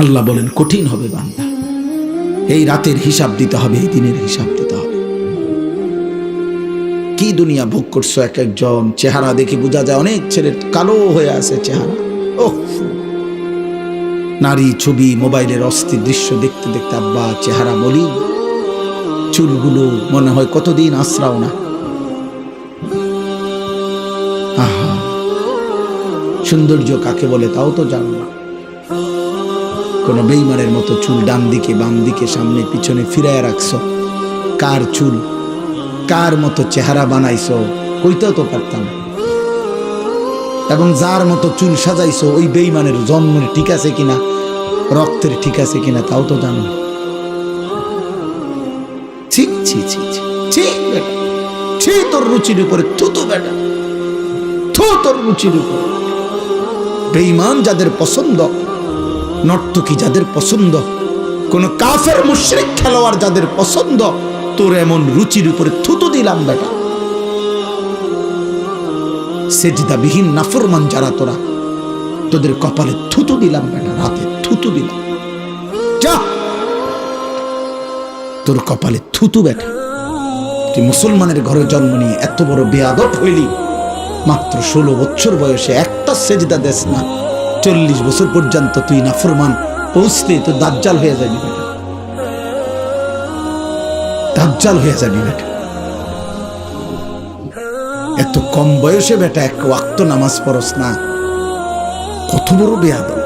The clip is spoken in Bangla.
আল্লাহ বলেন কঠিন হবে বান্দা, এই রাতের হিসাব দিতে হবে, এই দিনের হিসাব দিতে হবে। কি দুনিয়া ভোগ করছো এক একজন, চেহারা দেখে বোঝা যায় অনেক ছেলের কালো হয়ে আছে চেহারা। ওহ, নারী ছবি মোবাইলের অস্থির দৃশ্য দেখতে দেখতে আব্বা চেহারা বলি, চুলগুলো মনে হয় কতদিন আশ্রাও না। আহা, সৌন্দর্য কাকে বলে তাও তো জানো না। কোন বেঈমানের মতো চুল ডান দিকে বাম দিকে সামনে পিছনে ফিরায় রাখছো। কার চুল, কার মতো চেহারা বানাইছো কইতেও তো পারতাম। এবং যার মতো চুল সাজাইছো ওই বেঈমানের জন্মের ঠিক আছে কিনা, রক্তের ঠিক আছে কিনা তাও তো জানো। ছি ছি ছি ছি ছি বেটা, ছি তোর রুচির উপরে, থুতু বেটা, থু তোর রুচির উপরে। বেঈমান যাদের পছন্দ, নর্তকী যাদের পছন্দ, কোন কাফের মুশরিক খেলোয়াড় যাদের পছন্দ, তোর এমন রুচির উপরে থুতু দিলাম বেটা। সেজদাবিহীন নাফরমান যারা তোরা, তোদের কপালে থুতু দিলাম বেটা, রাতে থুতু দিলাম। যা, তোর কপালে থুতু বেটা। তুই মুসলমানের ঘরে জন্ম নিয়ে এত বড় বেয়াদব হইলি, মাত্র 16 বছর বয়সে একটা সেজদা দেস না, 40 বছর পর্যন্ত তুই নাফরমান, পৌঁছলে তো দাজ্জাল হয়ে যাবি বেটা, দাজ্জাল হয়ে যাবি বেটা। এত কম বয়সে বেটা এক ওয়াক্ত নামাজ পড়স না, কত বড় বেয়াদব।